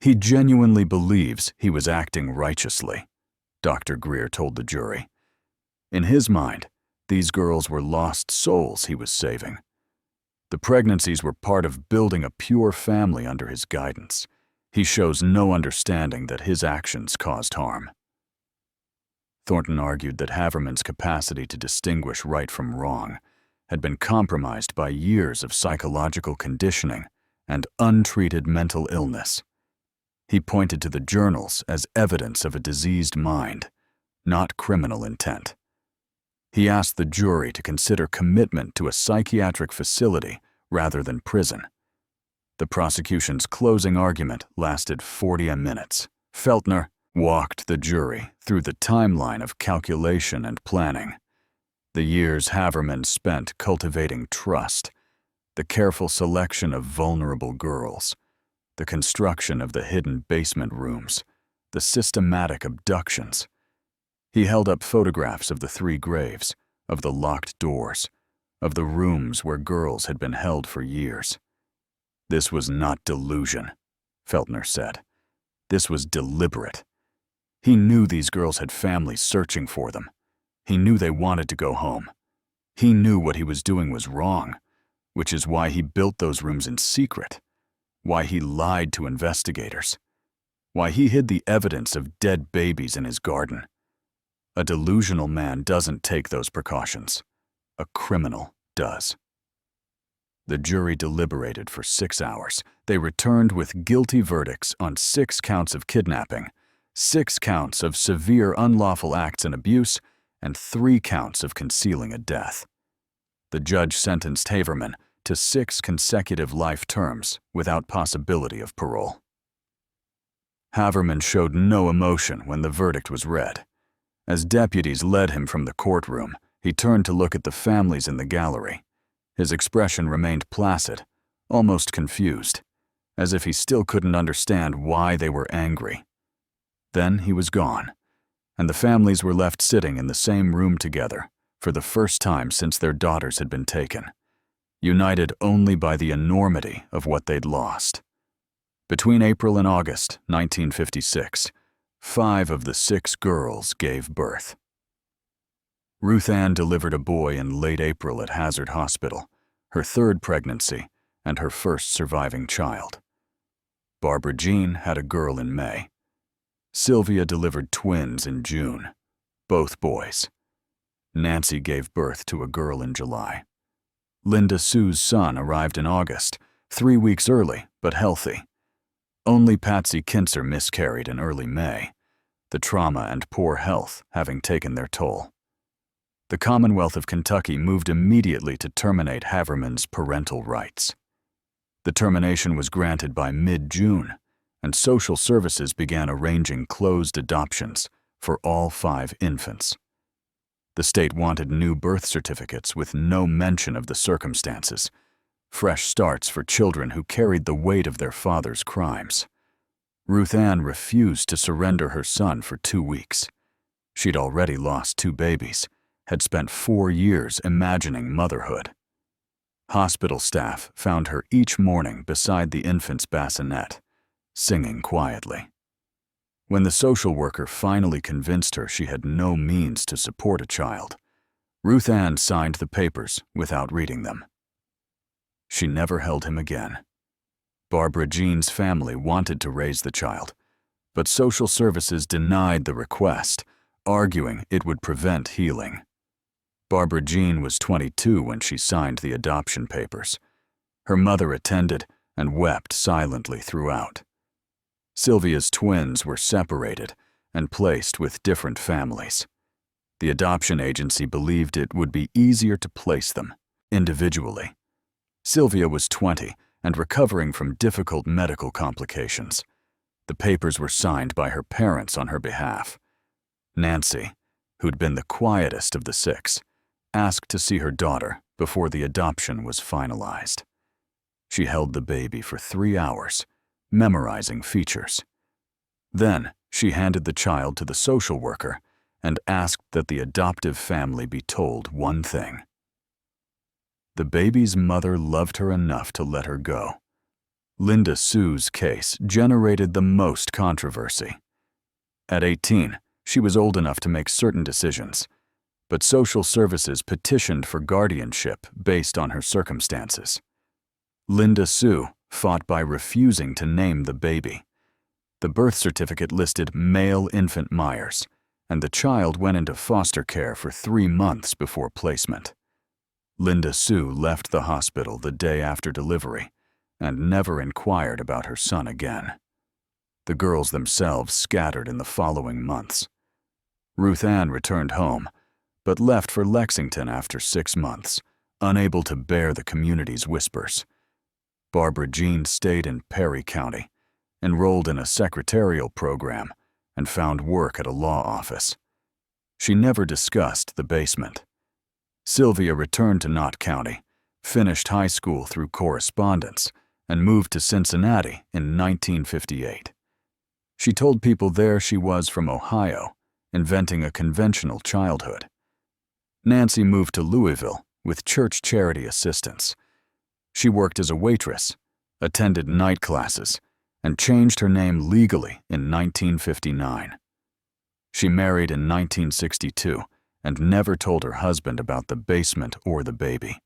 He genuinely believes he was acting righteously, Dr. Greer told the jury. In his mind, these girls were lost souls he was saving. The pregnancies were part of building a pure family under his guidance. He shows no understanding that his actions caused harm. Thornton argued that Haverman's capacity to distinguish right from wrong had been compromised by years of psychological conditioning and untreated mental illness. He pointed to the journals as evidence of a diseased mind, not criminal intent. He asked the jury to consider commitment to a psychiatric facility rather than prison. The prosecution's closing argument lasted 40 minutes. Feltner walked the jury through the timeline of calculation and planning. The years Haverman spent cultivating trust, the careful selection of vulnerable girls, the construction of the hidden basement rooms, the systematic abductions. He held up photographs of the 3 graves, of the locked doors, of the rooms where girls had been held for years. This was not delusion, Feltner said. This was deliberate. He knew these girls had families searching for them. He knew they wanted to go home. He knew what he was doing was wrong, which is why he built those rooms in secret, why he lied to investigators, why he hid the evidence of dead babies in his garden. A delusional man doesn't take those precautions. A criminal does. The jury deliberated for 6 hours. They returned with guilty verdicts on 6 counts of kidnapping, 6 counts of severe unlawful acts and abuse, and 3 counts of concealing a death. The judge sentenced Haverman to 6 consecutive life terms without possibility of parole. Haverman showed no emotion when the verdict was read. As deputies led him from the courtroom, he turned to look at the families in the gallery. His expression remained placid, almost confused, as if he still couldn't understand why they were angry. Then he was gone, and the families were left sitting in the same room together for the first time since their daughters had been taken, united only by the enormity of what they'd lost. Between April and August 1956, 5 of the 6 girls gave birth. Ruth Ann delivered a boy in late April at Hazard Hospital, her 3rd pregnancy and her first surviving child. Barbara Jean had a girl in May. Sylvia delivered twins in June, both boys. Nancy gave birth to a girl in July. Linda Sue's son arrived in August, 3 weeks early but healthy. Only Patsy Kinser miscarried in early May, the trauma and poor health having taken their toll. The Commonwealth of Kentucky moved immediately to terminate Haverman's parental rights. The termination was granted by mid-June, and social services began arranging closed adoptions for all 5 infants. The state wanted new birth certificates with no mention of the circumstances, fresh starts for children who carried the weight of their father's crimes. Ruth Ann refused to surrender her son for 2 weeks. She'd already lost 2 babies, had spent 4 years imagining motherhood. Hospital staff found her each morning beside the infant's bassinet, singing quietly. When the social worker finally convinced her she had no means to support a child, Ruth Ann signed the papers without reading them. She never held him again. Barbara Jean's family wanted to raise the child, but social services denied the request, arguing it would prevent healing. Barbara Jean was 22 when she signed the adoption papers. Her mother attended and wept silently throughout. Sylvia's twins were separated and placed with different families. The adoption agency believed it would be easier to place them individually. Sylvia was 20 and recovering from difficult medical complications. The papers were signed by her parents on her behalf. Nancy, who'd been the quietest of the six, asked to see her daughter before the adoption was finalized. She held the baby for 3 hours, memorizing features. Then she handed the child to the social worker and asked that the adoptive family be told one thing. The baby's mother loved her enough to let her go. Linda Sue's case generated the most controversy. At 18, she was old enough to make certain decisions, but social services petitioned for guardianship based on her circumstances. Linda Sue fought by refusing to name the baby. The birth certificate listed male infant Myers, and the child went into foster care for 3 months before placement. Linda Sue left the hospital the day after delivery and never inquired about her son again. The girls themselves scattered in the following months. Ruth Ann returned home, but left for Lexington after 6 months, unable to bear the community's whispers. Barbara Jean stayed in Perry County, enrolled in a secretarial program, and found work at a law office. She never discussed the basement. Sylvia returned to Knott County, finished high school through correspondence, and moved to Cincinnati in 1958. She told people there she was from Ohio, inventing a conventional childhood. Nancy moved to Louisville with church charity assistance. She worked as a waitress, attended night classes, and changed her name legally in 1959. She married in 1962 and never told her husband about the basement or the baby.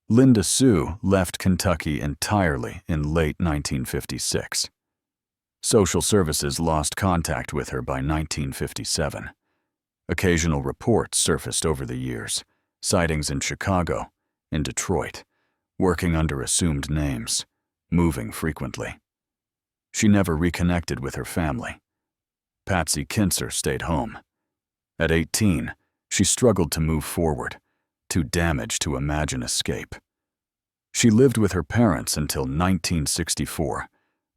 Linda Sue left Kentucky entirely in late 1956. Social services lost contact with her by 1957. Occasional reports surfaced over the years, sightings in Chicago, in Detroit, working under assumed names, moving frequently. She never reconnected with her family. Patsy Kinser stayed home. At 18, she struggled to move forward, too damaged to imagine escape. She lived with her parents until 1964,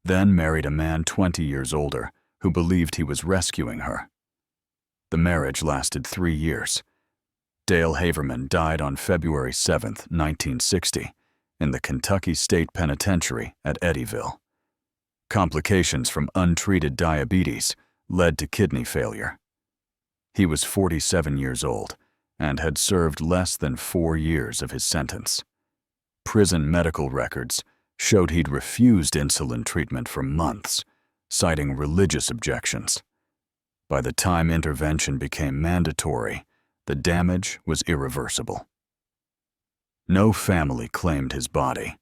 then married a man 20 years older who believed he was rescuing her. The marriage lasted 3 years. Dale Haverman died on February 7, 1960, in the Kentucky State Penitentiary at Eddyville. Complications from untreated diabetes led to kidney failure. He was 47 years old and had served less than 4 years of his sentence. Prison medical records showed he'd refused insulin treatment for months, citing religious objections. By the time intervention became mandatory, the damage was irreversible. No family claimed his body.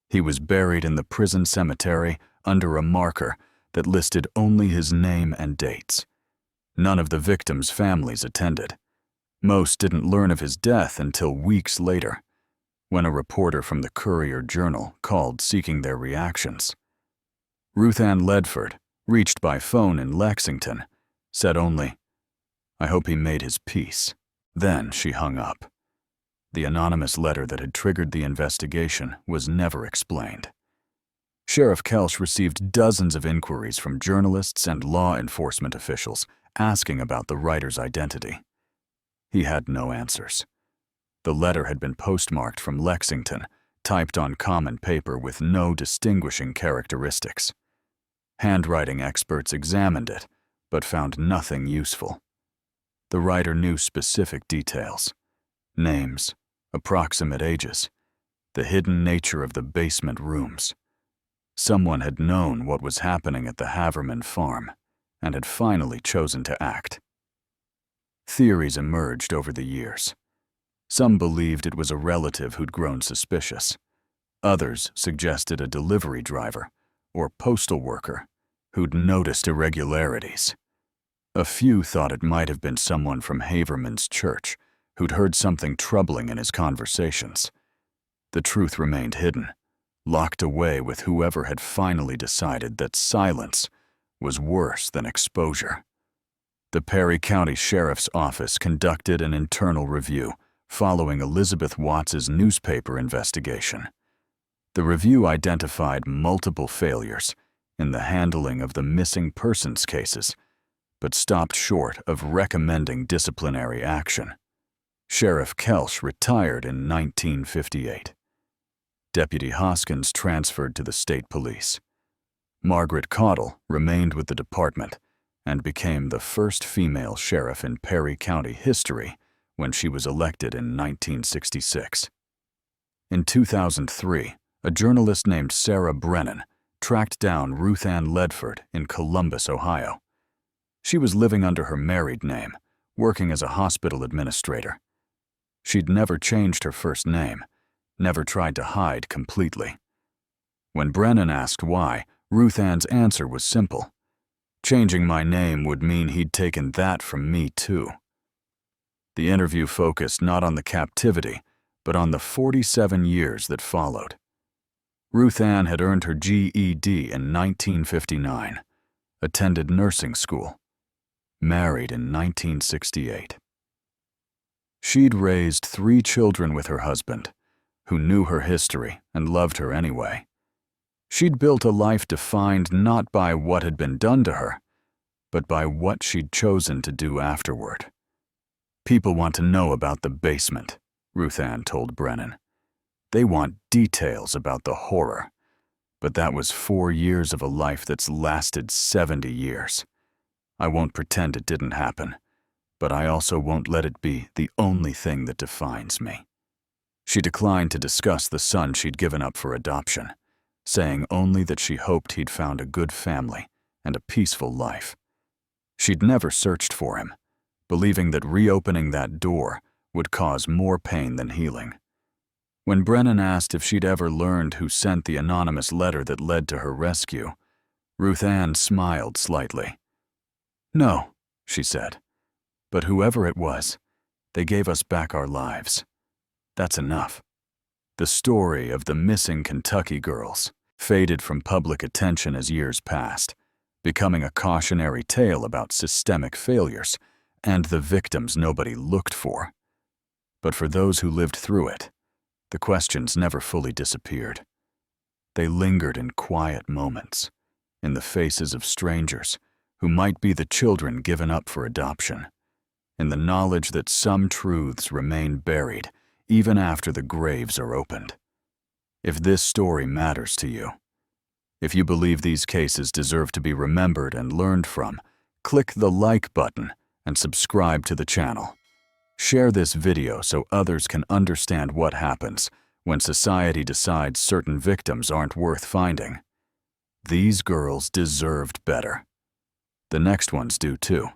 He was buried in the prison cemetery under a marker that listed only his name and dates. None of the victims' families attended. Most didn't learn of his death until weeks later, when a reporter from the Courier-Journal called seeking their reactions. Ruth Ann Ledford, reached by phone in Lexington, said only, "I hope he made his peace." Then she hung up. The anonymous letter that had triggered the investigation was never explained. Sheriff Kelsch received dozens of inquiries from journalists and law enforcement officials asking about the writer's identity. He had no answers. The letter had been postmarked from Lexington, typed on common paper with no distinguishing characteristics. Handwriting experts examined it, but found nothing useful. The writer knew specific details: names, approximate ages, the hidden nature of the basement rooms. Someone had known what was happening at the Haverman farm and had finally chosen to act. Theories emerged over the years. Some believed it was a relative who'd grown suspicious. Others suggested a delivery driver or postal worker who'd noticed irregularities. A few thought it might have been someone from Haverman's church who'd heard something troubling in his conversations. The truth remained hidden, locked away with whoever had finally decided that silence was worse than exposure. The Perry County Sheriff's Office conducted an internal review following Elizabeth Watts's newspaper investigation. The review identified multiple failures in the handling of the missing persons cases, but stopped short of recommending disciplinary action. Sheriff Kelsch retired in 1958. Deputy Hoskins transferred to the state police. Margaret Caudle remained with the department and became the first female sheriff in Perry County history when she was elected in 1966. In 2003, a journalist named Sarah Brennan tracked down Ruth Ann Ledford in Columbus, Ohio. She was living under her married name, working as a hospital administrator. She'd never changed her first name, never tried to hide completely. When Brennan asked why, Ruth Ann's answer was simple. Changing my name would mean he'd taken that from me too. The interview focused not on the captivity, but on the 47 years that followed. Ruth Ann had earned her GED in 1959, attended nursing school, married in 1968. She'd raised 3 children with her husband, who knew her history and loved her anyway. She'd built a life defined not by what had been done to her, but by what she'd chosen to do afterward. People want to know about the basement, Ruth Ann told Brennan. They want details about the horror. But that was 4 years of a life that's lasted 70 years. I won't pretend it didn't happen, but I also won't let it be the only thing that defines me. She declined to discuss the son she'd given up for adoption, saying only that she hoped he'd found a good family and a peaceful life. She'd never searched for him, believing that reopening that door would cause more pain than healing. When Brennan asked if she'd ever learned who sent the anonymous letter that led to her rescue, Ruth Ann smiled slightly. "No," she said, "but whoever it was, they gave us back our lives. That's enough." The story of the missing Kentucky girls faded from public attention as years passed, becoming a cautionary tale about systemic failures and the victims nobody looked for. But for those who lived through it, the questions never fully disappeared. They lingered in quiet moments, in the faces of strangers who might be the children given up for adoption, in the knowledge that some truths remain buried even after the graves are opened. If this story matters to you, if you believe these cases deserve to be remembered and learned from, click the like button and subscribe to the channel. Share this video so others can understand what happens when society decides certain victims aren't worth finding. These girls deserved better. The next ones do too.